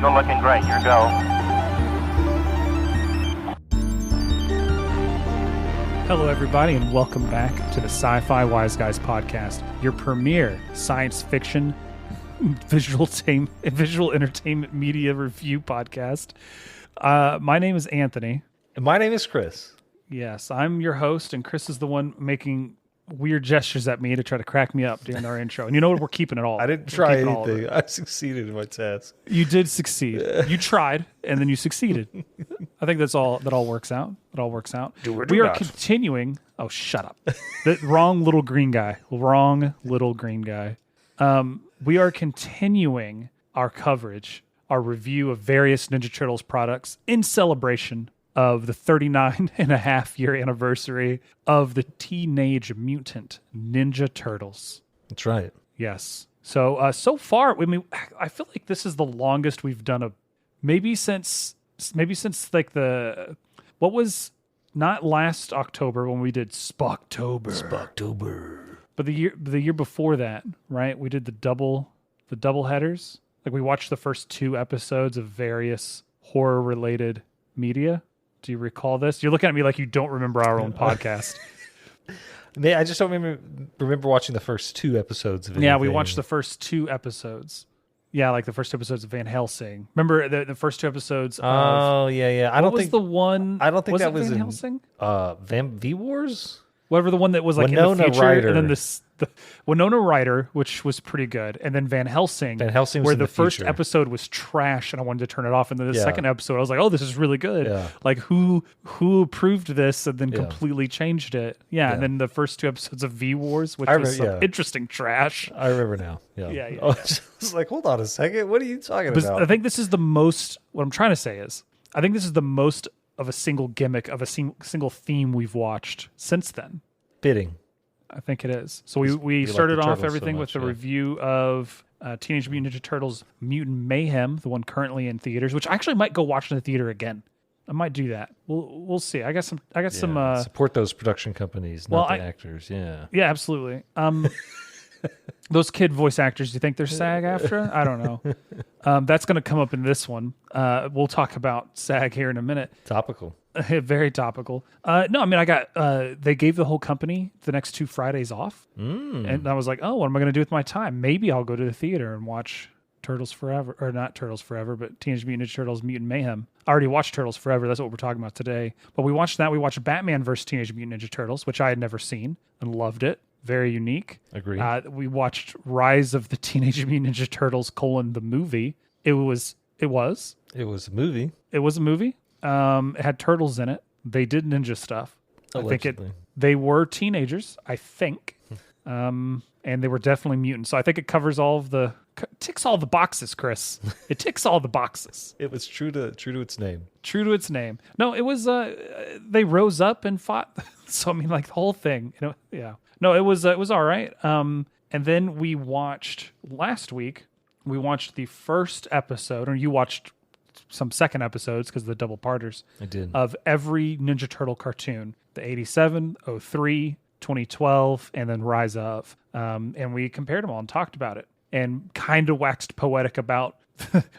Eagle looking great. Your go. Hello, everybody, and welcome back to the Sci-Fi Wise Guys podcast, your premier science fiction visual entertainment media review podcast. My name is Anthony. And my name is Chris. Yes, I'm your host, and Chris is the one making weird gestures at me to try to crack me up during our intro. And you know what? We're keeping it all. I didn't try anything. I succeeded in my task. You did succeed. You tried, and then you succeeded. I think that all works out. It all works out. We are continuing. Oh, shut up. The wrong little green guy. We are continuing our coverage, our review of various Ninja Turtles products in celebration of the 39-and-a-half-year anniversary of the Teenage Mutant Ninja Turtles. That's right. Yes. So, so far, I mean, I feel like this is the longest we've done maybe since like what was not last October when we did Spocktober. But the year before that, right? We did the double headers. Like we watched the first 2 episodes of various horror-related media. Do you recall this? You're looking at me like you don't remember our own podcast. I just don't remember watching the first 2 episodes of it. Yeah, we watched the first 2 episode. Yeah, like the first 2 episodes of Van Helsing. Remember the first 2 episodes of... Oh, yeah. I don't think the one... I don't think that was Van in Helsing? V-Wars? Whatever the one that was like Winona in the future, Ryder. and then the Winona Ryder, which was pretty good, and then Van Helsing, was where in the the first future. episode was trash, and I wanted to turn it off, and then the second episode, I was like, "Oh, this is really good." Yeah. Like who approved this and then completely changed it? Yeah, and then the first 2 episodes of V Wars, which was some interesting trash. I remember now. Yeah. Yeah. I was like, hold on a second. What are you talking about? I think this is the most. What I'm trying to say is, I think this is the most of a single gimmick of a single theme we've watched since then. Fitting. I think it is. So we started like off everything with the review of Teenage Mutant Ninja Turtles Mutant Mayhem, the one currently in theaters, which I actually might go watch in the theater again. I might do that. We'll see. I got some support those production companies, not the actors. Yeah. Yeah, absolutely. Those kid voice actors, do you think they're SAG-AFTRA? I don't know. That's going to come up in this one. We'll talk about SAG here in a minute. Topical. Very topical. No, I mean, they gave the whole company the next 2 Fridays off. And I was like, oh, what am I going to do with my time? Maybe I'll go to the theater and watch Turtles Forever, or not Turtles Forever, but Teenage Mutant Ninja Turtles Mutant Mayhem. I already watched Turtles Forever. That's what we're talking about today. But we watched that. We watched Batman vs. Teenage Mutant Ninja Turtles, which I had never seen and loved it. Very unique. Agree. We watched Rise of the Teenage Mutant Ninja Turtles: the movie. It was a movie. It was a movie. It had turtles in it. They did ninja stuff. Allegedly. I think they were teenagers, I think. And they were definitely mutants. So I think it covers ticks all the boxes, Chris. It ticks all the boxes. It was true to its name. True to its name. No, it was they rose up and fought. So I mean, like the whole thing, yeah. No, it was all right. And then we watched last week. We watched the first episode, or you watched some second episodes because of the double parters. I did. Of every Ninja Turtle cartoon, the 87, 03, 2012, and then Rise of. And we compared them all and talked about it and kind of waxed poetic about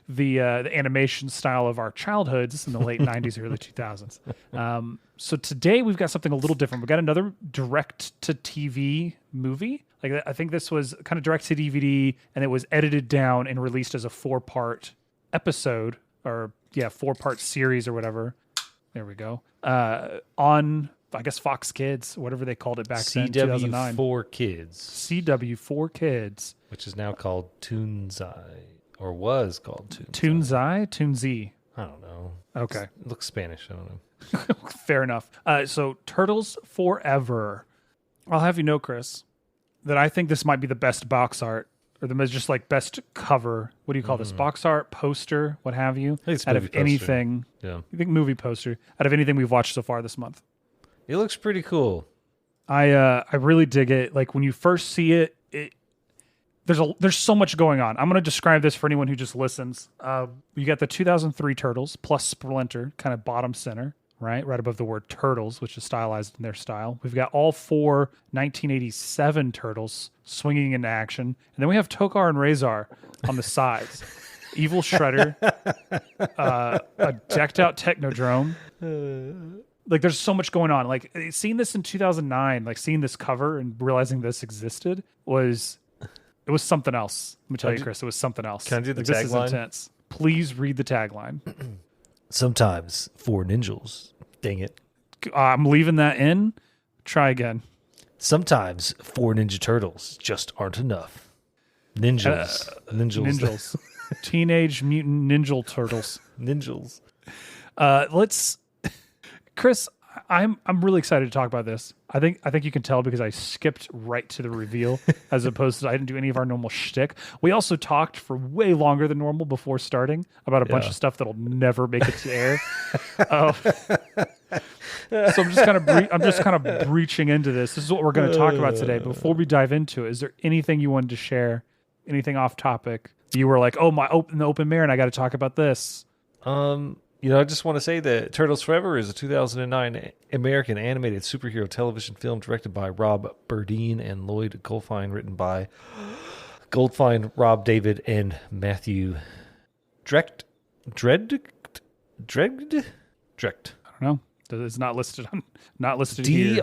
the animation style of our childhoods in the late 90s, early 2000s. So today we've got something a little different. We've got another direct-to-TV movie. Like I think this was kind of direct-to-DVD, and it was edited down and released as a 4-part episode, or 4-part series or whatever. There we go. On, I guess, Fox Kids, whatever they called it back then, 2009. CW4 Kids. CW4 Kids. Which is now called Toonzai. Or was called Toonzai? Toonzi? I don't know. Okay. It looks Spanish. I don't know. Fair enough. So Turtles Forever. I'll have you know, Chris, that I think this might be the best box art, or the just like best cover. What do you call this? Box art, poster, what have you? It's out of poster. anything. Yeah. I think movie poster. Out of anything we've watched so far this month. It looks pretty cool. I really dig it. Like when you first see it, there's so much going on. I'm going to describe this for anyone who just listens. You got the 2003 Turtles plus Splinter, kind of bottom center, right above the word Turtles, which is stylized in their style. We've got all 4 1987 Turtles swinging into action, and then we have Tokar and Razor on the sides. Evil Shredder, a decked out Technodrome. Like, there's so much going on. Like, seeing this in 2009, like seeing this cover and realizing this existed was something else. Let me tell you, Chris, it was something else. Can I do the like, this is tagline? intense. Please read the tagline. Sometimes 4 ninjas. Dang it. I'm leaving that in. Try again. Sometimes 4 Ninja Turtles just aren't enough. Ninjas. Ninjals. Teenage Mutant Ninja Turtles. Ninjals. Let's, Chris. I'm really excited to talk about this. I think you can tell because I skipped right to the reveal as opposed to I didn't do any of our normal shtick. We also talked for way longer than normal before starting about a bunch of stuff that'll never make it to air. So I'm just kind of breaching into this. This is what we're going to talk about today. Before we dive into it, is there anything you wanted to share? Anything off topic? You were like, oh, the open mirror, and I got to talk about this. I just want to say that Turtles Forever is a 2009 American animated superhero television film directed by Rob Burdine and Lloyd Goldfine, written by Goldfine, Rob David, and Matthew Drecht. I don't know. It's not listed here.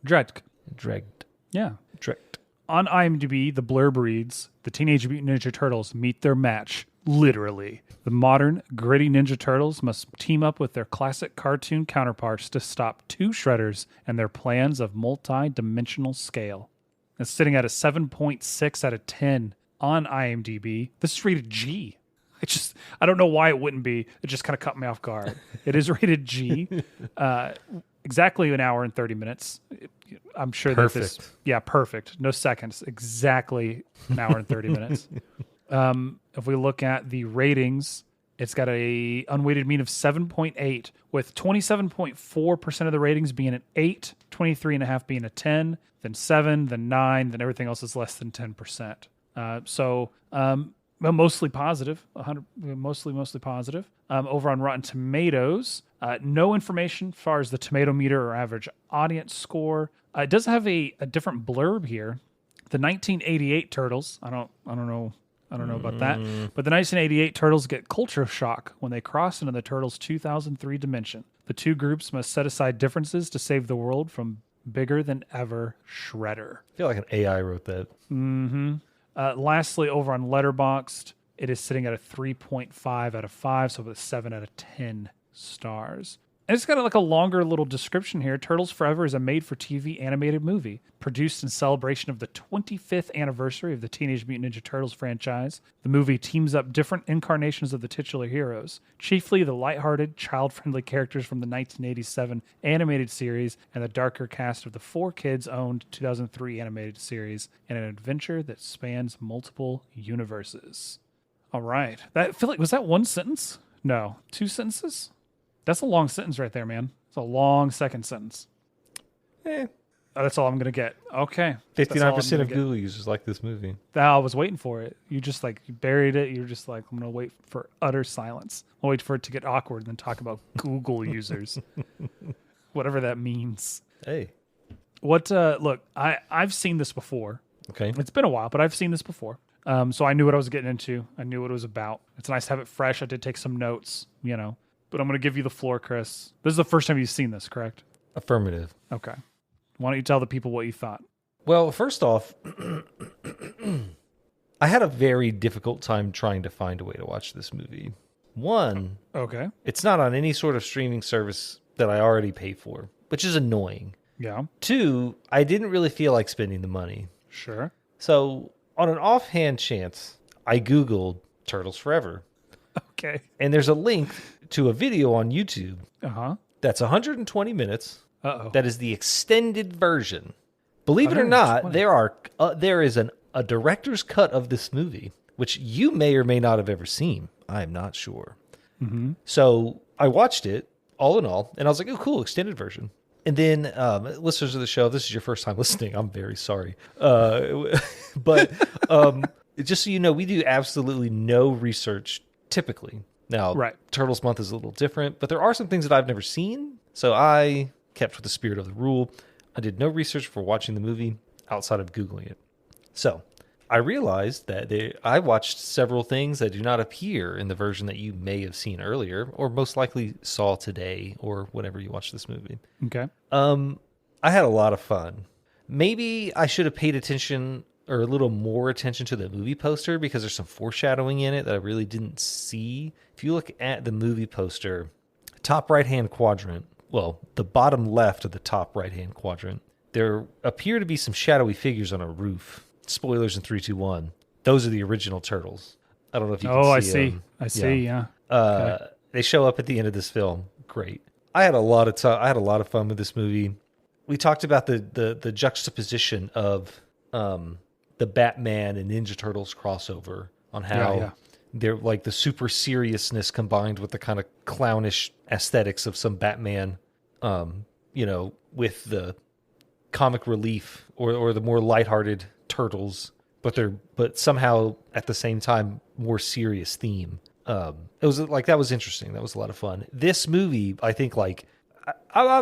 Dredk. Dregged. Yeah. Drecht. On IMDb, the blurb reads, the Teenage Mutant Ninja Turtles meet their match. Literally. The modern, gritty Ninja Turtles must team up with their classic cartoon counterparts to stop two Shredders and their plans of multi-dimensional scale. It's sitting at a 7.6 out of 10 on IMDb. This is rated G. I don't know why it wouldn't be. It just kind of caught me off guard. It is rated G. Exactly an hour and 30 minutes. I'm sure perfect. Perfect. No seconds. Exactly an hour and 30 minutes. If we look at the ratings, it's got a unweighted mean of 7.8, with 27.4% of the ratings being an 8, 23.5 being a 10, then 7, then 9, then everything else is less than 10%. Mostly positive, mostly positive. Over on Rotten Tomatoes, no information as far as the tomato meter or average audience score. It does have a different blurb here. The 1988 Turtles, I don't know about that, but the 1988 Turtles get culture shock when they cross into the Turtles' 2003 dimension. The two groups must set aside differences to save the world from bigger than ever Shredder. I feel like an AI wrote that. Mm-hmm. Lastly, over on Letterboxd, it is sitting at a 3.5 out of 5, so with a 7 out of 10 stars. And it's got like a longer little description here. Turtles Forever is a made-for-TV animated movie produced in celebration of the 25th anniversary of the Teenage Mutant Ninja Turtles franchise. The movie teams up different incarnations of the titular heroes, chiefly the lighthearted, child-friendly characters from the 1987 animated series and the darker cast of the 4Kids-owned 2003 animated series, in an adventure that spans multiple universes. All right. Was that one sentence? No. 2 sentences? That's a long sentence right there, man. It's a long second sentence. That's all I'm going to get. Okay. 59% of Google users like this movie. I was waiting for it. You buried it. You're just like, I'm going to wait for utter silence. I'll wait for it to get awkward and then talk about Google users. Whatever that means. Hey. Look, I've seen this before. Okay. It's been a while, but I've seen this before. So I knew what I was getting into. I knew what it was about. It's nice to have it fresh. I did take some notes, But I'm going to give you the floor, Chris. This is the first time you've seen this, correct? Affirmative. Okay. Why don't you tell the people what you thought? Well, first off, I had a very difficult time trying to find a way to watch this movie. One, okay, it's not on any sort of streaming service that I already pay for, which is annoying. Yeah. 2, I didn't really feel like spending the money. Sure. So, on an offhand chance, I Googled Turtles Forever. Okay. And there's a link to a video on YouTube. Uh-huh. That's 120 minutes. Uh-oh. That is the extended version. Believe it or not, there is a director's cut of this movie, which you may or may not have ever seen. I'm not sure. Mm-hmm. So I watched it, all in all, and I was like, oh, cool, extended version. And then, listeners of the show, this is your first time listening. I'm very sorry. But just so you know, we do absolutely no research typically. Now, right. Turtles Month is a little different, but there are some things that I've never seen. So I kept with the spirit of the rule. I did no research for watching the movie outside of Googling it. So, I realized that I watched several things that do not appear in the version that you may have seen earlier, or most likely saw today, or whenever you watched this movie. Okay. I had a lot of fun. Maybe I should have paid attention or a little more attention to the movie poster because there's some foreshadowing in it that I really didn't see. If you look at the movie poster, top right-hand quadrant, well, the bottom left of the top right-hand quadrant, there appear to be some shadowy figures on a roof. Spoilers in 3, 2, 1. Those are the original turtles. I don't know if you can see I see. them. I see, yeah. Okay. They show up at the end of this film. Great. I had a lot of fun with this movie. We talked about the juxtaposition of the Batman and Ninja Turtles crossover on how they're like the super seriousness combined with the kind of clownish aesthetics of some Batman, with the comic relief or the more lighthearted turtles, but somehow at the same time more serious theme. It was like that was interesting. That was a lot of fun. This movie, I think, like I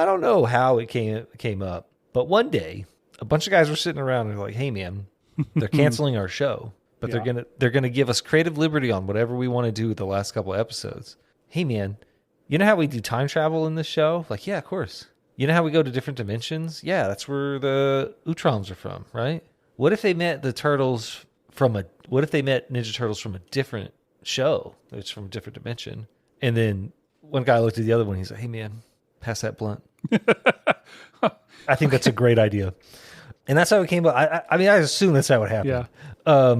don't know how it came up, but one day a bunch of guys were sitting around and they're like, "Hey, man, they're canceling our show, but they're gonna give us creative liberty on whatever we want to do with the last couple of episodes. Hey, man, you know how we do time travel in this show? Like, yeah, of course. You know how we go to different dimensions? Yeah, that's where the Utroms are from, right? What if they met Ninja Turtles from a different show? It's from a different dimension." And then one guy looked at the other one. He's like, "Hey, man, pass that blunt." I think that's a great idea. And that's how it came up. I mean, I assume that's how it happened. Yeah.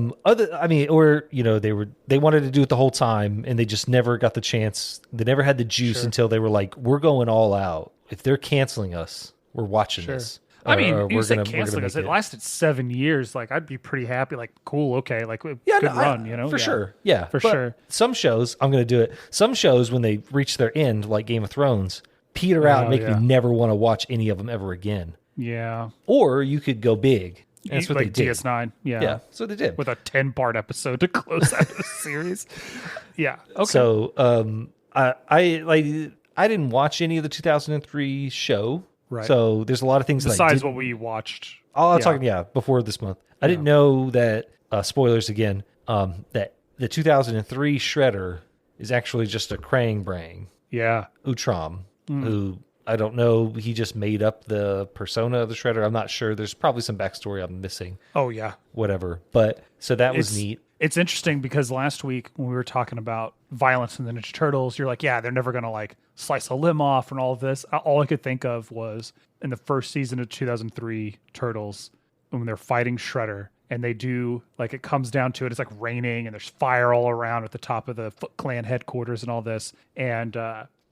They wanted to do it the whole time, and they just never got the chance. They never had the juice until they were like, "We're going all out. If they're canceling us, we're watching this." I mean, you said canceling us. It lasted 7 years. Like, I'd be pretty happy. Like, cool, okay. Like, good run, For sure. Yeah. For sure. Some shows, I'm going to do it. Some shows, when they reach their end, like Game of Thrones, peter out and make me never want to watch any of them ever again. Yeah. Or you could go big. That's what like they did. DS9. Yeah. Yeah. That's what they did. With a 10-part episode to close out the series. Yeah. Okay. So, I didn't watch any of the 2003 show. Right. So there's a lot of things besides what we watched. I'm talking before this month. I didn't know that spoilers again. That the 2003 Shredder is actually just a Krang Brang. Yeah. Utrom, who I don't know. He just made up the persona of the Shredder. I'm not sure. There's probably some backstory I'm missing. Oh yeah. Whatever. But so that was neat. It's interesting because last week when we were talking about violence in the Ninja Turtles, you're like, yeah, they're never going to like slice a limb off and all of this. All I could think of was in the first season of 2003 Turtles when they're fighting Shredder and they do like, it comes down to it. It's like raining and there's fire all around at the top of the Foot Clan headquarters and all this. And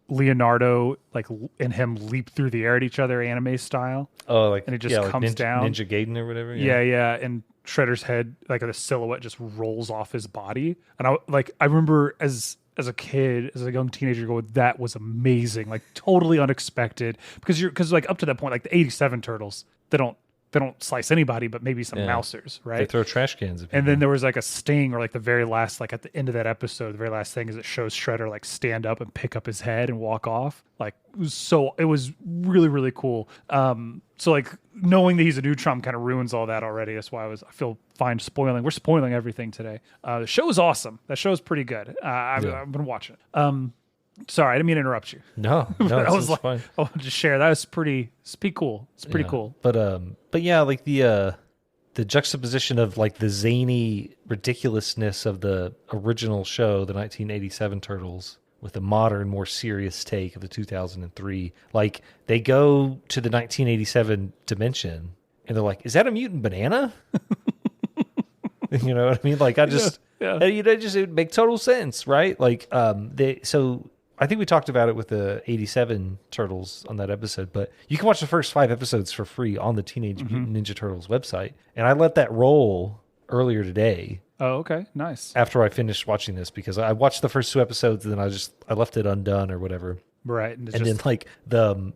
Leonardo and him leap through the air at each other anime style. Oh, and it just comes down. Ninja Gaiden or whatever. Yeah. And Shredder's head, like the silhouette, just rolls off his body. And I remember as a kid, as a young teenager, going, that was amazing, like totally unexpected. Because like up to that point, like the '87 Turtles, they don't slice anybody, but maybe some mousers, right? They throw trash cans. And then there was like a sting, or like the very last, like at the end of that episode, the very last thing is it shows Shredder like stand up and pick up his head and walk off. Like it was really, really cool. So like knowing that he's a Neutron kind of ruins all that already. That's why I feel fine spoiling. We're spoiling everything today. The show is awesome. That show is pretty good. I've been watching it. Sorry, I didn't mean to interrupt you. No, I was like, fine. I wanted to share. That was pretty cool. It's pretty cool. But yeah, like the juxtaposition of like the zany ridiculousness of the original show, the 1987 Turtles, with a modern, more serious take of the 2003. Like they go to the 1987 dimension and they're like, "Is that a mutant banana?" You know what I mean? Like it would make total sense, right? Like so I think we talked about it with the 87 Turtles on that episode, but you can watch the first 5 episodes for free on the Teenage Mutant Ninja Turtles website. And I let that roll earlier today. Oh, okay. Nice. After I finished watching this, because I watched the first 2 episodes and then I left it undone or whatever. Right. And then like the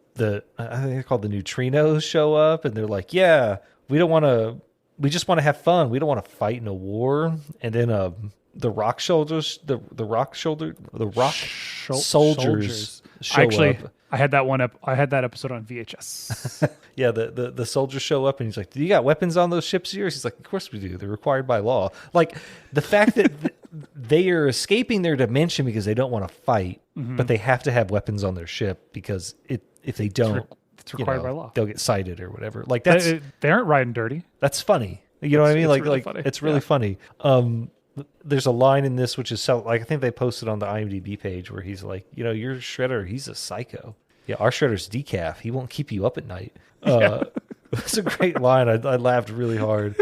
I think they're called the neutrinos show up and they're like, "Yeah, we just want to have fun. We don't want to fight in a war." And then the rock soldiers show up. I had that one up. I had that episode on VHS. Yeah, the soldiers show up and he's like, "Do you got weapons on those ships of yours?" He's like, "Of course we do. They're required by law." Like the fact that they are escaping their dimension because they don't want to fight, but they have to have weapons on their ship because if they don't, it's required by law. They'll get cited or whatever. Like that's they aren't riding dirty. That's funny. You know what I mean? Really funny. It's really funny. There's a line in this which is like I think they posted on the IMDb page where he's like, your Shredder, he's a psycho. Yeah, our Shredder's decaf. He won't keep you up at night. It's a great line. I laughed really hard.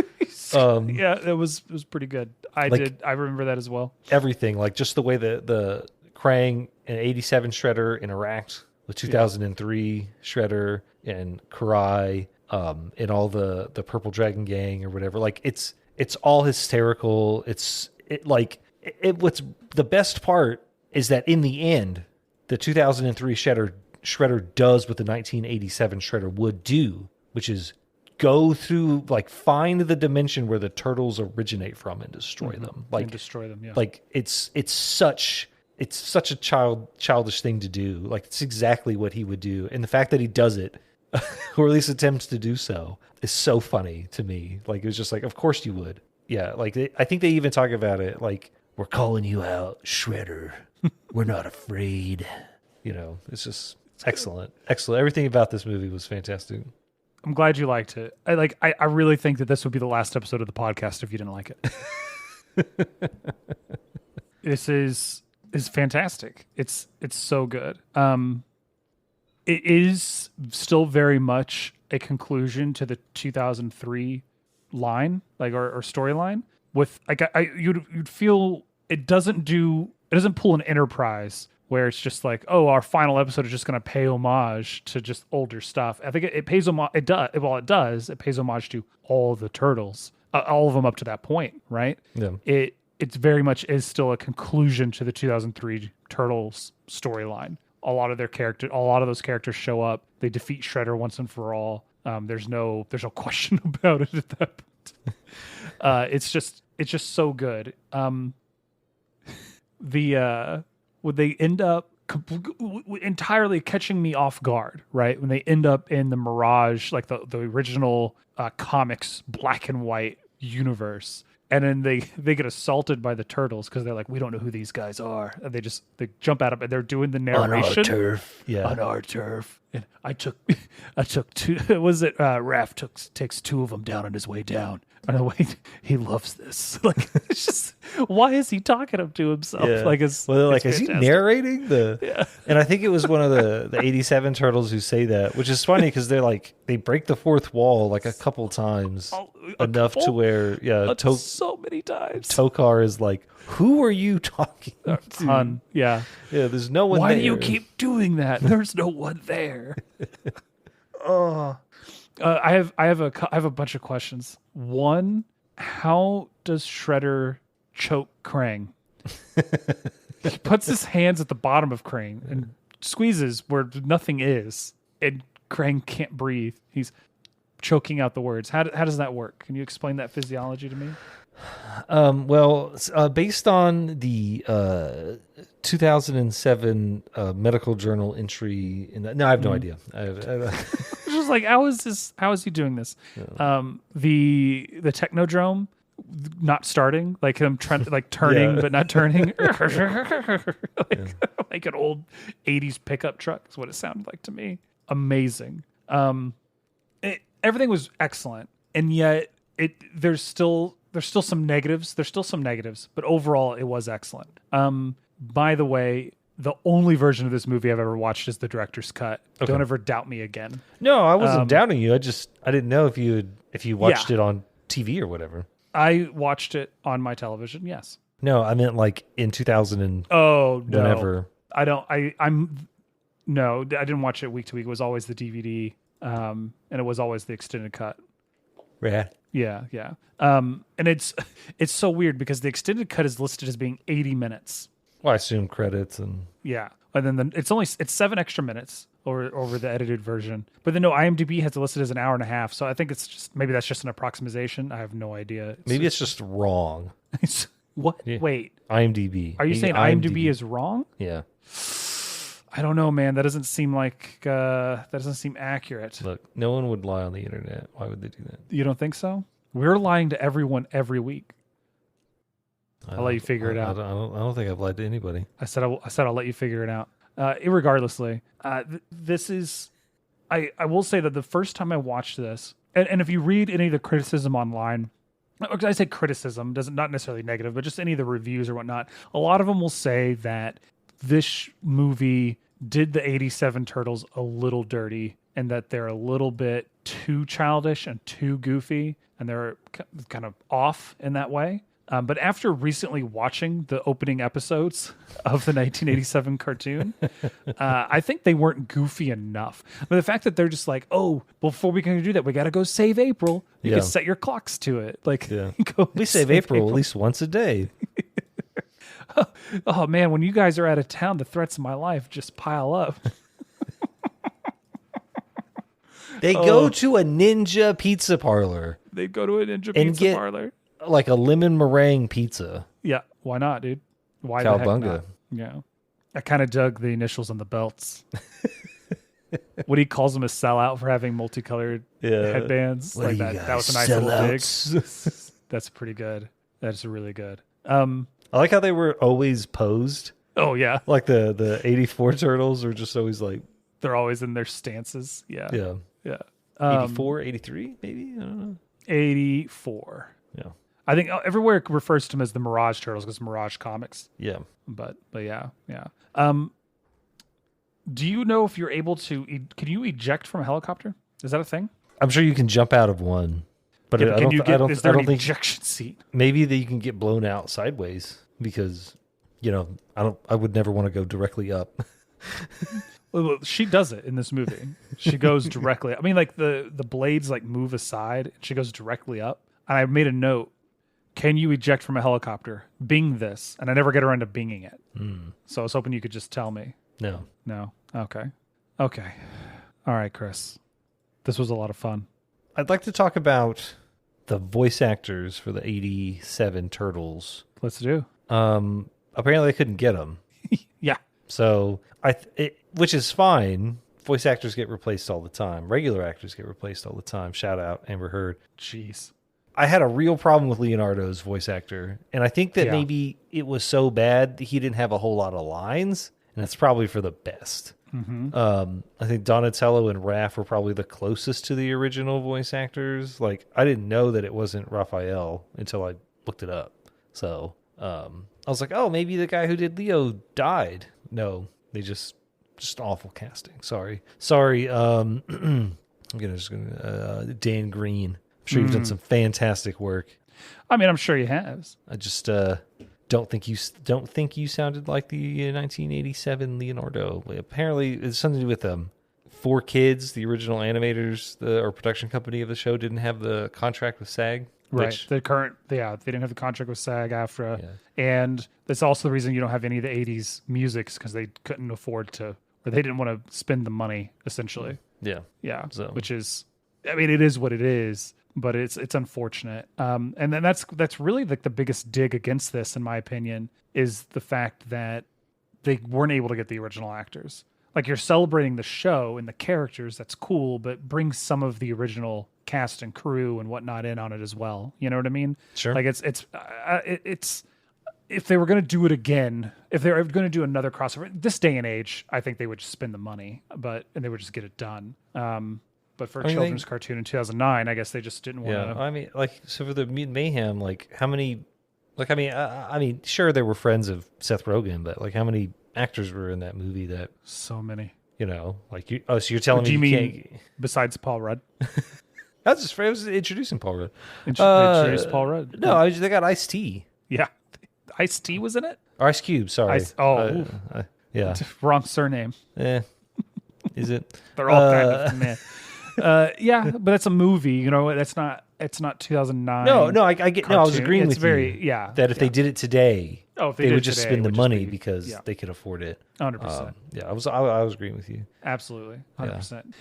Yeah, it was pretty good. I remember that as well. Everything, like just the way the Krang and 87 Shredder interact with 2003 Shredder and Karai, and all the Purple Dragon gang or whatever. Like it's all hysterical. What's the best part is that in the end, the 2003 Shredder does what the 1987 Shredder would do, which is go through, like, find the dimension where the turtles originate from and destroy them. Like, and destroy them. Yeah. Like it's such a childish thing to do. Like it's exactly what he would do, and the fact that he does it, or at least attempts to do so, is so funny to me. Like it was just like, of course you would. Yeah. Like I think they even talk about it. Like, we're calling you out, Shredder. We're not afraid. It's just excellent. Excellent. Everything about this movie was fantastic. I'm glad you liked it. I really think that this would be the last episode of the podcast if you didn't like it. This is fantastic. It's so good. It is still very much a conclusion to the 2003 line, like or storyline. With you'd feel it doesn't pull an Enterprise where it's just like, oh, our final episode is just going to pay homage to just older stuff. I think it pays homage. It does. Well, it does. It pays homage to all the turtles, all of them up to that point, right? Yeah. It's very much is still a conclusion to the 2003 Turtles storyline. A lot of those characters show up. They defeat Shredder once and for all. There's no question about it at that point. It's just so good. Would they end up entirely catching me off guard, right? When they end up in the Mirage, like the original comics black and white universe, and then they get assaulted by the turtles because they're like, we don't know who these guys are, and they jump out of it. They're doing the narration on our turf, yeah, on our turf. And I took two. Raph takes two of them down on his way down. On the way, he loves this. Like, it's just, why is he talking up to himself? Yeah. Like, is he narrating the? Yeah. And I think it was one of the 87 turtles who say that, which is funny because they're like, they break the fourth wall like a couple times, to where so many times. Tokar is like, who are you talking to? Yeah. There's no one. Why there. do you keep doing that? There's no one there. Oh. I have a bunch of questions. One, how does Shredder choke Krang? He puts his hands at the bottom of Krang and squeezes where nothing is, and Krang can't breathe. He's choking out the words. How does that work? Can you explain that physiology to me? Based on the 2007 medical journal entry I have no idea. It's just like, how is he doing this? Yeah. The Technodrome not starting, like him trying, like turning but not turning, like an old 80s pickup truck is what it sounded like to me. Amazing. Everything was excellent, and yet there's still some negatives. But overall it was excellent. By the way, the only version of this movie I've ever watched is the director's cut. Okay. Don't ever doubt me again. No, I wasn't doubting you. I didn't know if you watched it on TV or whatever. I watched it on my television. Yes. No, I meant like in 2000 and whenever. I don't. No, I didn't watch it week to week. It was always the DVD, and it was always the extended cut. Yeah. Yeah. And it's so weird because the extended cut is listed as being 80 minutes. Well, I assume credits and then it's 7 extra minutes over the edited version. But then IMDb has it listed as an hour and a half. So I think maybe that's just an approximation. I have no idea. Maybe it's just wrong. What? Yeah. Wait. IMDb. Are you saying IMDb is wrong? Yeah. I don't know, man. That doesn't seem like that doesn't seem accurate. Look, no one would lie on the internet. Why would they do that? You don't think so? We're lying to everyone every week. I'll let you figure it out. I don't think I've lied to anybody. I said I'll let you figure it out. Irregardlessly, this is. I will say that the first time I watched this, and if you read any of the criticism online, I say criticism, doesn't not necessarily negative, but just any of the reviews or whatnot, a lot of them will say that this movie did the 87 Turtles a little dirty and that they're a little bit too childish and too goofy and they're kind of off in that way. But after recently watching the opening episodes of the 1987 cartoon, I think they weren't goofy enough. But the fact that they're just like, oh, before we can do that, we got to go save April. You can set your clocks to it. Like, we save April at least once a day. Oh, man, when you guys are out of town, the threats of my life just pile up. They go to a ninja pizza parlor. They go to a ninja pizza parlor. Like a lemon meringue pizza. Yeah, why not, dude? Why the heck Cowabunga. not? Yeah. I kind of dug the initials on the belts. What he calls them a sellout for having multicolored headbands. What like are you that was a nice sellouts? little dig. That's pretty good. That's really good. I like how they were always posed. Oh, yeah. Like the 84 Turtles are just always like... They're always in their stances. Yeah. Yeah. Yeah. 84, 83, maybe? I don't know. 84. Yeah. I think everywhere it refers to them as the Mirage Turtles because Mirage Comics. Yeah. But yeah. Do you know if you're able to? Can you eject from a helicopter? Is that a thing? I'm sure you can jump out of one, but Yeah, I don't is there an think ejection seat? maybe that you can get blown out sideways because I would never want to go directly up. Well, she does it in this movie. She goes directly. I mean, like the blades like move aside. And she goes directly up. And I made a note. Can you eject from a helicopter? Bing this. And I never get around to binging it. So I was hoping you could just tell me. No. Okay. All right, Chris. This was a lot of fun. I'd like to talk about the voice actors for the 87 Turtles. Let's do. Apparently they couldn't get them. Yeah. So which is fine. Voice actors get replaced all the time. Regular actors get replaced all the time. Shout out Amber Heard. Jeez. I had a real problem with Leonardo's voice actor. And I think that maybe it was so bad that he didn't have a whole lot of lines. And it's probably for the best. I think Donatello and Raph were probably the closest to the original voice actors. Like, I didn't know that it wasn't Raphael until I looked it up. So I was like, oh, maybe the guy who did Leo died. No, they just awful casting. Sorry. I'm gonna Dan Green. I'm sure you've done some fantastic work. I mean, I'm sure he has. I just don't think you sounded like the 1987 Leonardo. Apparently, it's something to do with 4 Kids, the original animators, or production company of the show, didn't have the contract with SAG. Right. They didn't have the contract with SAG-AFTRA. Yeah. And that's also the reason you don't have any of the 80s musics because they couldn't afford to, or they didn't want to spend the money, essentially. Yeah. Yeah. So. Which is, I mean, it is what it is, but it's unfortunate. And then that's really like the biggest dig against this, in my opinion, is the fact that they weren't able to get the original actors. Like, you're celebrating the show and the characters, that's cool, but bring some of the original cast and crew and whatnot in on it as well. You know what I mean? Sure. Like, it's if they were going to do it again, if they were going to do another crossover, this day and age, I think they would just spend the money, and they would just get it done. But for a children's cartoon in 2009, I guess they just didn't want to. Yeah, I mean, like, so for the Mutant Mayhem, like, how many? Like, I mean, sure, they were friends of Seth Rogen, but like, how many actors were in that movie? That so many. You know, like, so you're telling me you mean can't... besides Paul Rudd? That's just I was introducing Paul Rudd. Introduced Paul Rudd. No, they got Ice-T. Yeah, Ice-T was in it. Or Ice Cube. Sorry. Yeah. Wrong surname. Is it? They're all kind of meh. Yeah, but it's a movie. You know, it's not 2009. No, I get. Cartoon. No, I was agreeing with you. Yeah. That if they did it today, they would just spend the money because they could afford it. 100%. Yeah, I was agreeing with you. Absolutely, 100%.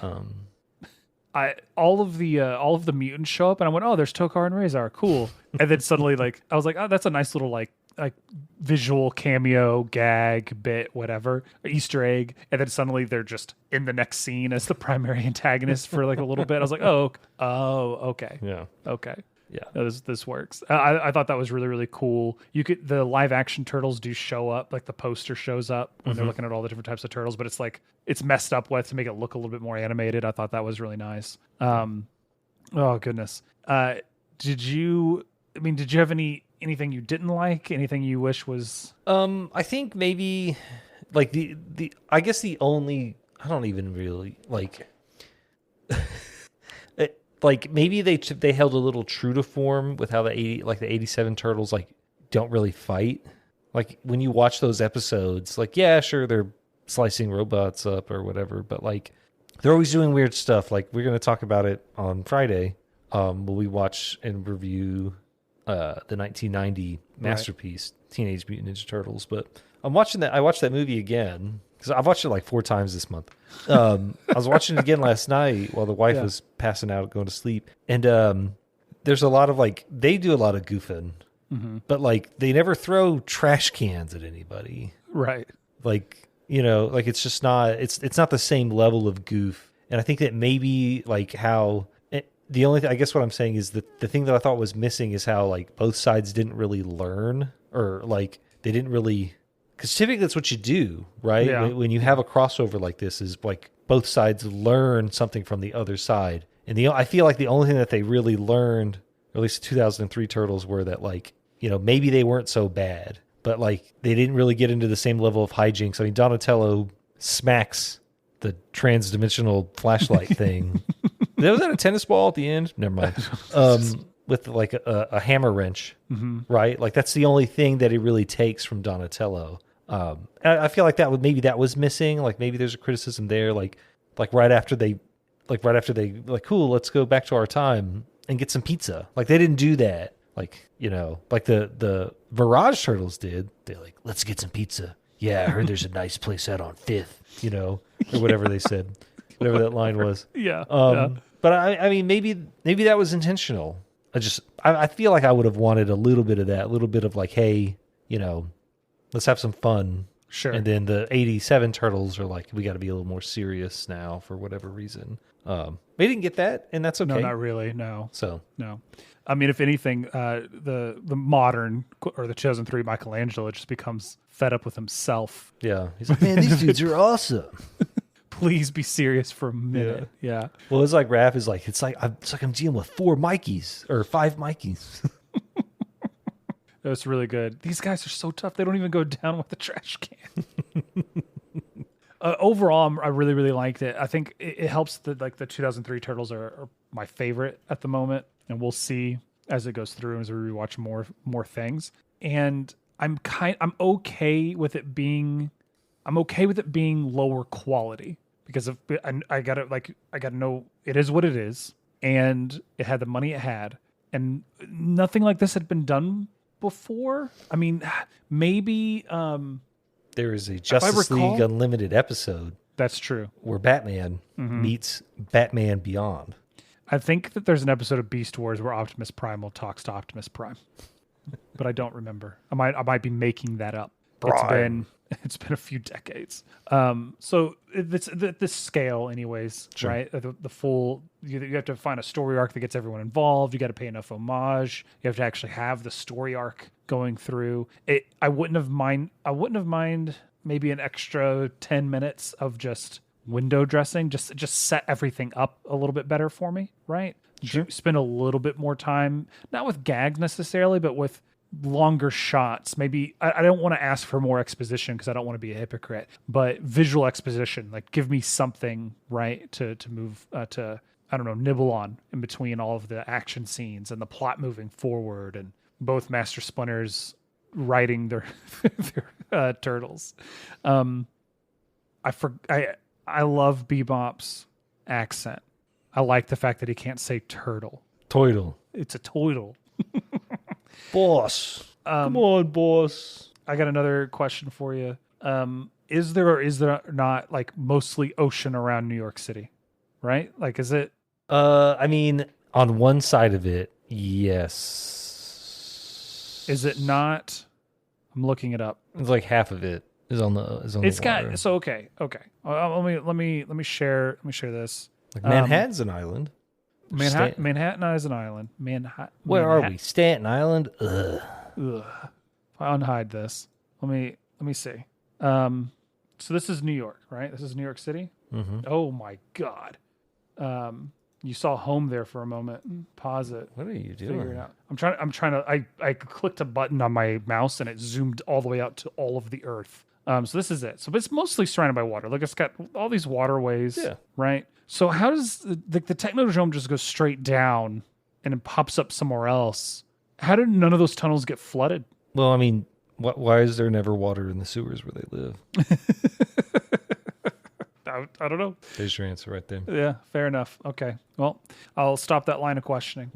Yeah. All of the mutants show up, and I went, "Oh, there's Tokar and Razor, cool." And then suddenly, like, I was like, "Oh, that's a nice little like like visual cameo, gag, bit, whatever, Easter egg, and then suddenly they're just in the next scene as the primary antagonist for like a little bit. I was like, okay, Yeah. okay. Yeah. This works. I thought that was really, really cool. The live action turtles do show up, like the poster shows up when they're looking at all the different types of turtles, but it's like it's messed up with to make it look a little bit more animated. I thought that was really nice. Oh goodness. Did you have anything you didn't like? Anything you wish was I think maybe like I guess the only, I don't even really like like maybe they held a little true to form with how the 87 turtles like don't really fight. Like when you watch those episodes, like yeah, sure they're slicing robots up or whatever, but like they're always doing weird stuff. Like we're going to talk about it on Friday. Will we watch and review the 1990 masterpiece Teenage Mutant Ninja Turtles? But I'm watching that. I watched that movie again because I've watched it like 4 times this month. I was watching it again last night while the wife was passing out, going to sleep. And there's a lot of like, they do a lot of goofing, but like they never throw trash cans at anybody. right. Like, you know, like it's just not, it's not the same level of goof. And I think that maybe like how the only thing, I guess what I'm saying is that the thing that I thought was missing is how like both sides didn't really learn, or like they didn't really, because typically that's what you do, right? Yeah. When you have a crossover like this, is like both sides learn something from the other side. And I feel like the only thing that they really learned, or at least the 2003 Turtles, were that like, you know, maybe they weren't so bad, but like they didn't really get into the same level of hijinks. I mean, Donatello smacks the trans-dimensional flashlight thing. Was that a tennis ball at the end? Never mind. With like a hammer wrench, right? Like that's the only thing that it really takes from Donatello. I feel like maybe that was missing. Like maybe there's a criticism there. Like right after they cool, let's go back to our time and get some pizza. Like they didn't do that. Like, you know, like the Mirage Turtles did. They're like, let's get some pizza. Yeah, I heard there's a nice place out on 5th, you know, or whatever they said, whatever that line was. Yeah. But I mean, maybe that was intentional. I feel like I would have wanted a little bit of that, a little bit of like, hey, you know, let's have some fun. Sure. And then the 87 Turtles are like, we got to be a little more serious now for whatever reason. We didn't get that, and that's okay. No, not really. No. So no. I mean, if anything, the modern or the 2003 Michelangelo just becomes fed up with himself. Yeah, he's like, man, these dudes are awesome. Please be serious for a minute. Yeah. Well, it's like Raph is like, it's like I'm dealing with 4 Mikeys or 5 Mikeys. That's really good. These guys are so tough. They don't even go down with the trash can. Overall, I really, really liked it. I think it helps that like the 2003 Turtles are my favorite at the moment, and we'll see as it goes through as we rewatch more things. And I'm okay with it being lower quality because I gotta know it is what it is, and it had the money it had, and nothing like this had been done before. I mean, maybe there is a Justice League Unlimited episode. That's true. Where Batman meets Batman Beyond. I think that there's an episode of Beast Wars where Optimus Primal talks to Optimus Prime, but I don't remember. I might be making that up. It's been a few decades. So it's this scale, anyways, sure. Right? The full you have to find a story arc that gets everyone involved. You got to pay enough homage. You have to actually have the story arc going through it. I wouldn't have mind maybe an extra 10 minutes of just window dressing, just set everything up a little bit better for me, right? Sure. Spend a little bit more time, not with gags necessarily, but with longer shots. Maybe I don't want to ask for more exposition because I don't want to be a hypocrite, but visual exposition, like give me something, right, to move to, I don't know, nibble on in between all of the action scenes and the plot moving forward, and both Master Splinters riding their turtles. I love Bebop's accent. I like the fact that he can't say turtle. Toidle. It's a toidle. Boss. Come on, boss. I got another question for you. Is there or is there not like mostly ocean around New York City? Right? Like, is it? I mean, on one side of it, yes. Is it not I'm looking it up. It's like half of it is on the It's the water. got so okay. Let me share this. Like Manhattan's an island. Manhattan is an island. Where are we? Staten Island. Ugh. Ugh. If I unhide this, let me see. So this is New York, right? This is New York City. Mm-hmm. Oh my God. You saw home there for a moment. Pause it. What are you Figure it doing? out. I'm trying to. I clicked a button on my mouse and it zoomed all the way out to all of the Earth. So this is it. So it's mostly surrounded by water. Look, it's got all these waterways. Yeah. Right. So how does the Technodrome just go straight down and it pops up somewhere else? How did none of those tunnels get flooded? Well, I mean, why is there never water in the sewers where they live? I don't know. There's your answer right there. Yeah, fair enough. Okay. Well, I'll stop that line of questioning.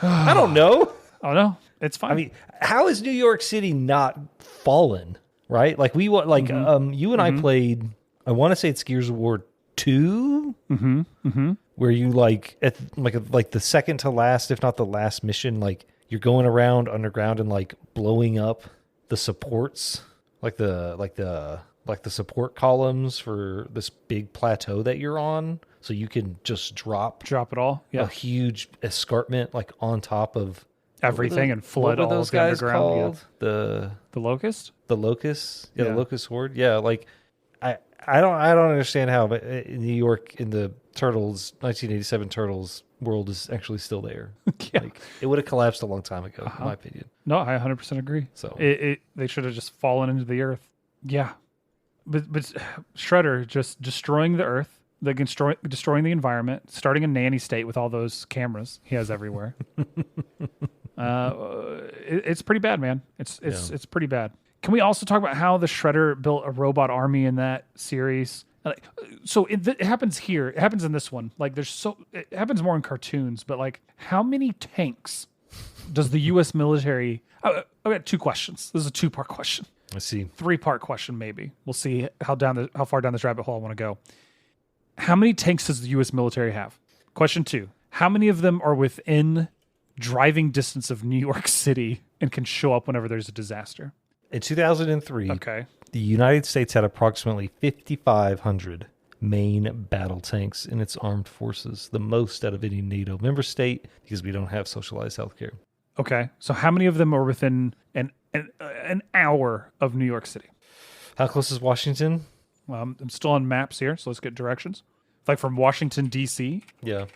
I don't know. Oh no, it's fine. I mean, how is New York City not fallen? Right? Like you and I played. I want to say it's Gears of War 2, where you at the second to last, if not the last mission, like you're going around underground and like blowing up the supports, like the support columns for this big plateau that you're on, so you can just drop it all. Yeah, a huge escarpment like on top of everything and flood all those of the guys underground. called? Yeah. The locust. The locust, Yeah. the locust horde. Yeah, like I don't understand how, but New York in the Turtles 1987 Turtles world is actually still there. Yeah. Like, it would have collapsed a long time ago, in my opinion. No, I 100% agree. So they should have just fallen into the earth. Yeah, but Shredder just destroying the earth, destroying the environment, starting a nanny state with all those cameras he has everywhere. It's pretty bad, man. It's pretty bad. Can we also talk about how the Shredder built a robot army in that series? So it happens here. It happens in this one. Like it happens more in cartoons, but like how many tanks does the U.S. military? I've got two questions. This is a 2-part question. I see. 3-part question, maybe. We'll see how far down this rabbit hole I want to go. How many tanks does the U.S. military have? Question 2. How many of them are within driving distance of New York City and can show up whenever there's a disaster? In 2003, Okay. the United States had approximately 5,500 main battle tanks in its armed forces, the most out of any NATO member state because we don't have socialized healthcare. Okay. So how many of them are within an hour of New York City? How close is Washington? I'm still on maps here, so let's get directions. Like from Washington, D.C.? Yeah.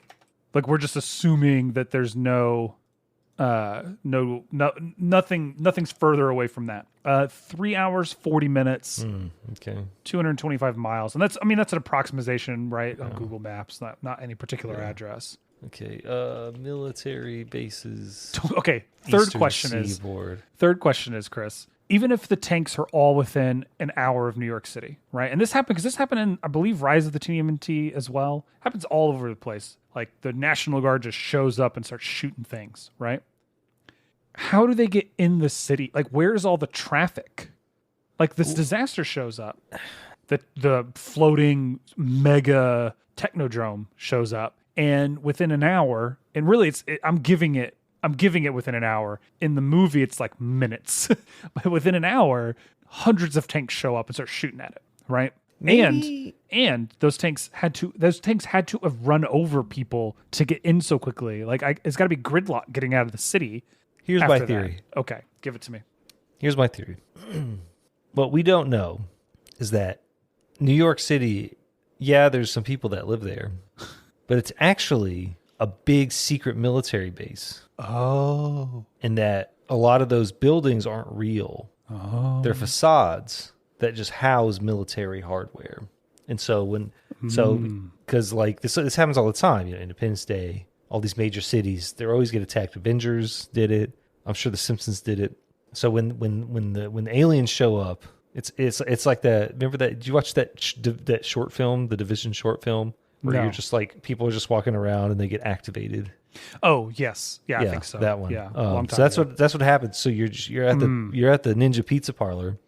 Like we're just assuming that there's nothing's further away from that. 3 hours, 40 minutes, Okay. 225 miles. And that's an approximation, right? On Google Maps, not any particular address. Okay. Military bases. Okay. Third Eastern question is, Chris, even if the tanks are all within an hour of New York City, right? And this happened in, I believe, Rise of the TMNT as well. Happens all over the place. Like the National Guard just shows up and starts shooting things, right? How do they get in the city? Like, where's all the traffic? Like this disaster shows up. The floating mega Technodrome shows up, and within an hour, and really I'm giving it within an hour. In the movie, it's like minutes. But within an hour, hundreds of tanks show up and start shooting at it, right? Maybe. And those tanks had to have run over people to get in so quickly. Like it's got to be gridlock getting out of the city. Here's my theory. That. Okay, give it to me. Here's my theory. What we don't know is that New York City, yeah, there's some people that live there, but it's actually a big secret military base. Oh. And that a lot of those buildings aren't real. Oh. They're facades that just house military hardware. And so because like this happens all the time, Independence Day, all these major cities, they always get attacked. Avengers did it. I'm sure the Simpsons did it. So when the aliens show up, it's like that. Remember that? Did you watch that short film, the Division short film, where you're just like people are just walking around and they get activated? Oh yes, yeah, I think so. That one. Yeah, so that's what happens. So you're at the Ninja Pizza Parlor,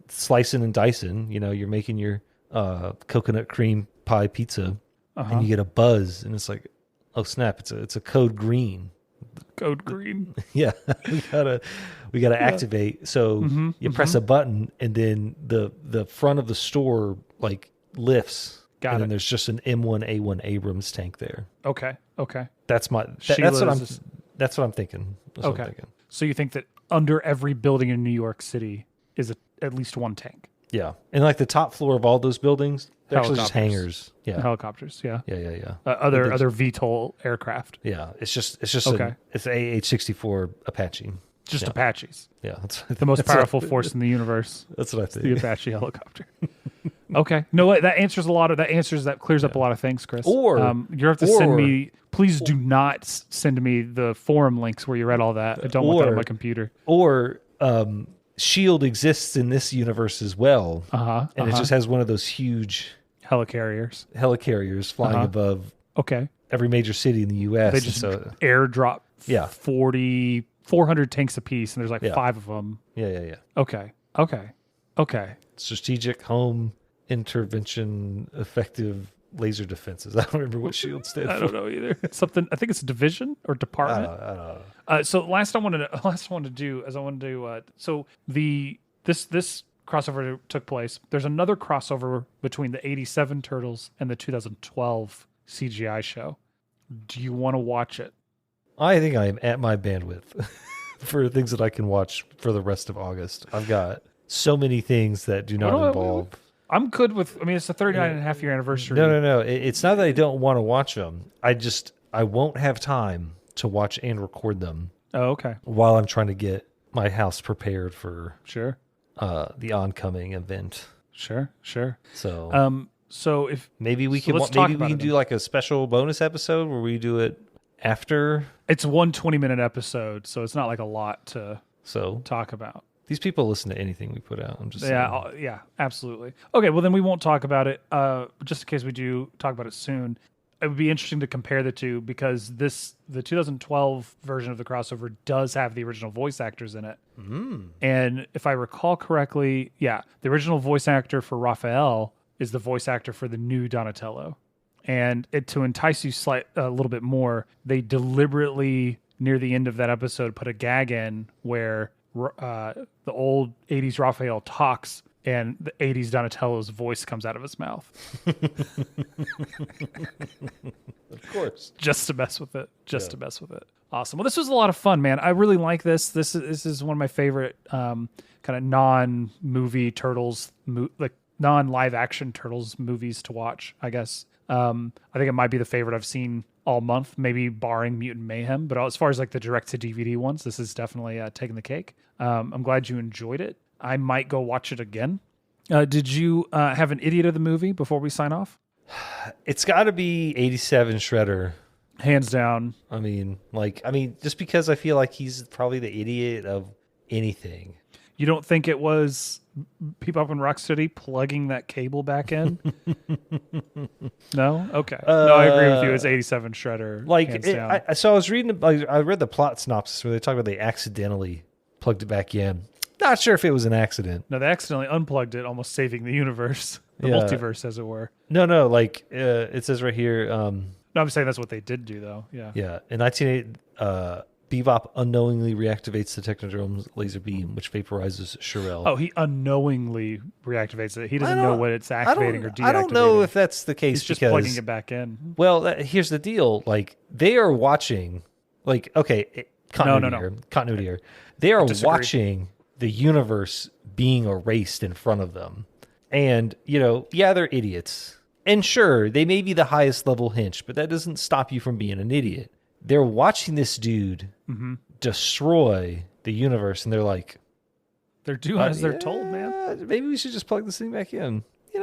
slicing and dicing. You're making your coconut cream pie pizza, and you get a buzz, and it's like, oh snap! It's a code green. Code green. Yeah, we gotta activate. So you press a button, and then the front of the store like lifts. And then there's just an M1A1 Abrams tank there. Okay. That's what I'm thinking. That's what I'm thinking. So you think that under every building in New York City is at least one tank? Yeah, and like the top floor of all those buildings, they're actually just hangars. Yeah, helicopters. Yeah. Other VTOL aircraft. Yeah, it's just it's an AH-64 Apache. Just Apaches. Yeah, that's the most powerful force in the universe. That's what I think. The Apache helicopter. Okay. No, that answers that clears up a lot of things, Chris. Or you have to send me. Please do not send me the forum links where you read all that. I don't want that on my computer. Or Shield exists in this universe as well, and it just has one of those huge helicarriers flying above. Okay. Every major city in the U.S. They just airdrop 400 tanks apiece, and there's like 5 of them. Yeah. Okay. Strategic home intervention effective laser defenses. I don't remember what SHIELD stands for. I don't know either. Something. I think it's a division or department. I don't know. So last I wanted to do is so this crossover took place. There's another crossover between the 87 Turtles and the 2012 CGI show. Do you want to watch it? I think I am at my bandwidth for things that I can watch for the rest of August. I've got so many things that do not involve. I'm good with. I mean, it's the 39 and a half year anniversary. No. It's not that I don't want to watch them. I won't have time to watch and record them. Oh, okay. While I'm trying to get my house prepared for the oncoming event. Sure. So if maybe we can do like a special bonus episode where we do it after. It's one 20-minute episode, so it's not like a lot to talk about. These people listen to anything we put out. I'm just saying. Yeah, absolutely. Okay, well then we won't talk about it. Just in case we do talk about it soon, it would be interesting to compare the two because the 2012 version of the crossover does have the original voice actors in it. And if I recall correctly, the original voice actor for Raphael is the voice actor for the new Donatello. And to entice you a little bit more, they deliberately near the end of that episode put a gag in where the old 80s Raphael talks and the 80s Donatello's voice comes out of his mouth. Of course. Just to mess with it. To mess with it. Awesome. Well, this was a lot of fun, man. I really like this. This is one of my favorite kind of non-movie Turtles, like non-live action Turtles movies to watch, I guess. I think it might be the favorite I've seen all month, maybe barring Mutant Mayhem. But as far as like the direct-to-DVD ones, this is definitely taking the cake. I'm glad you enjoyed it. I might go watch it again. Did you have an idiot of the movie before we sign off? It's got to be 87 Shredder. Hands down. I mean, just because I feel like he's probably the idiot of anything. You don't think it was Bebop and Rocksteady plugging that cable back in? No? Okay. No, I agree with you. It's 87 Shredder. So I was reading, I read the plot synopsis where they talk about they accidentally plugged it back in. Not sure if it was an accident. No, they accidentally unplugged it, almost saving the universe. The multiverse, as it were. No, it says right here. No, I'm saying that's what they did do, though. Yeah. Yeah. In 1988, Bebop unknowingly reactivates the Technodrome's laser beam, which vaporizes Shirel. Oh, he unknowingly reactivates it. He doesn't know what it's activating or deactivating. I don't know if that's the case. He's just plugging it back in. Well, here's the deal. Like, they are watching, continuity here. They are watching the universe being erased in front of them. And, they're idiots. And sure, they may be the highest level hench, but that doesn't stop you from being an idiot. They're watching this dude destroy the universe, and they're like... They're doing as they're told, man. Maybe we should just plug this thing back in. It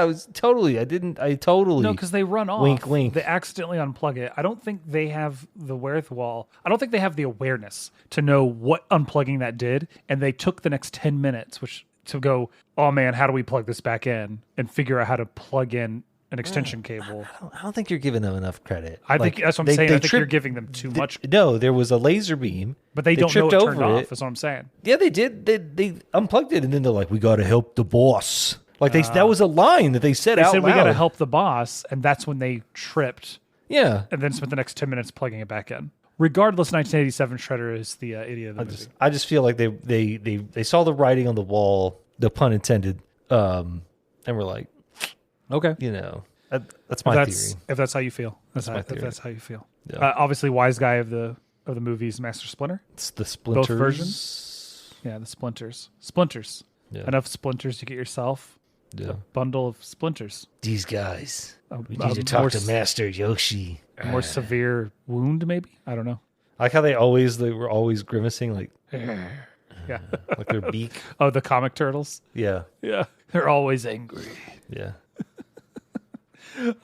was totally... No, because they run off. Wink, wink. They accidentally unplug it. I don't think they have the wherewithal. I don't think they have the awareness to know what unplugging that did, and they took the next 10 minutes, to go, oh man, how do we plug this back in? And figure out how to plug in an extension cable. I don't think you're giving them enough credit. I think that's what I'm saying. I think you're giving them too much. No, there was a laser beam. But they don't know it turned off. That's what I'm saying. Yeah, they did. They unplugged it, and then they're like, we got to help the boss. That was a line that they said out loud. They said, we got to help the boss, and that's when they tripped. Yeah. And then spent the next 10 minutes plugging it back in. Regardless, 1987 Shredder is the idiot of the movie. I just feel like they saw the writing on the wall, no pun intended, and were like, Okay. that's my theory. If that's how you feel. That's my theory. If that's how you feel. Yeah. Obviously, wise guy of the movies, Master Splinter. It's the splinters. Both versions. Yeah, the splinters. Splinters. Yeah. Enough splinters to get yourself a bundle of splinters. These guys. We A need to talk to Master Yoshi. A more severe wound, maybe? I don't know. I like how they were always grimacing, like Yeah. like their beak. Oh, the comic turtles? Yeah. Yeah. They're always angry. Yeah.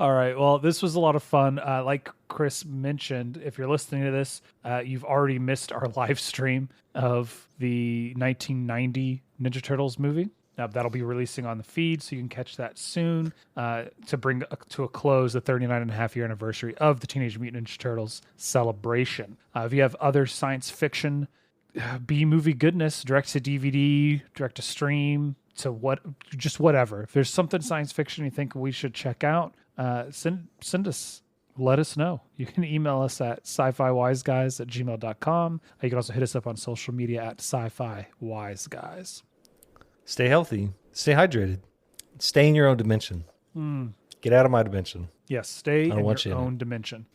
All right. Well, this was a lot of fun. Like Chris mentioned, if you're listening to this, you've already missed our live stream of the 1990 Ninja Turtles movie. That'll be releasing on the feed, so you can catch that soon to bring to a close the 39 and a half year anniversary of the Teenage Mutant Ninja Turtles celebration. If you have other science fiction B-movie goodness, direct to DVD, direct to stream, to whatever. If there's something science fiction you think we should check out, send us. Let us know. You can email us at scifiwiseguys@gmail.com. You can also hit us up on social media at scifiwiseguys. Stay healthy. Stay hydrated. Stay in your own dimension. Get out of my dimension. Yes, stay in your own dimension.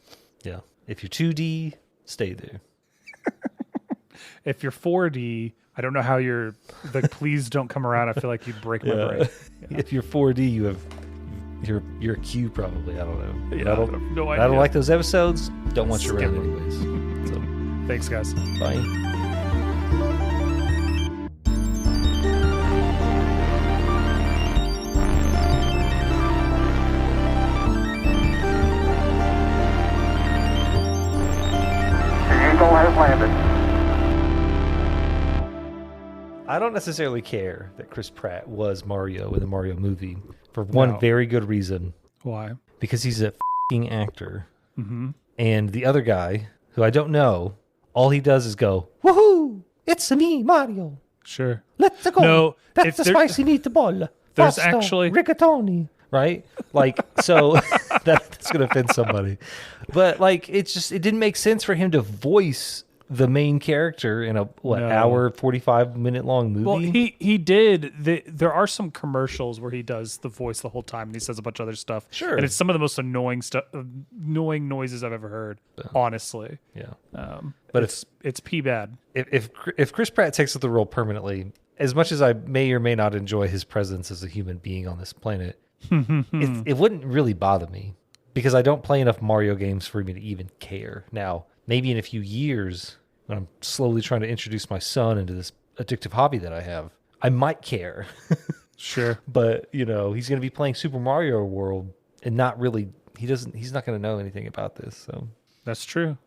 Yeah. If you're 2D, stay there. If you're 4D, I don't know how the please don't come around. I feel like you'd break my brain. Yeah. If you're 4D, you're a Q probably. I don't know. Yeah, I have no idea. I don't like those episodes. Don't want you around anyways. So, thanks, guys. bye. Has landed. I don't necessarily care that Chris Pratt was Mario in the Mario movie for one very good reason. Why? Because he's a f***ing actor. Mm-hmm. And the other guy, who I don't know, all he does is go, "Woohoo! It's me, Mario. Sure. Let's go. No, that's the spicy meatball. There's Pasta, actually rigatoni." Right? Like, so that's going to offend somebody. But, like, it didn't make sense for him to voice the main character in a, hour, 45-minute long movie? Well, he did. There are some commercials where he does the voice the whole time, and he says a bunch of other stuff. Sure. And it's some of the most annoying noises I've ever heard, honestly. Yeah. But it's pee bad. If Chris Pratt takes up the role permanently, as much as I may or may not enjoy his presence as a human being on this planet, it wouldn't really bother me because I don't play enough Mario games for me to even care. Now, maybe in a few years, when I'm slowly trying to introduce my son into this addictive hobby that I have, I might care. Sure. But, he's going to be playing Super Mario World and not really, he's not going to know anything about this. So that's true.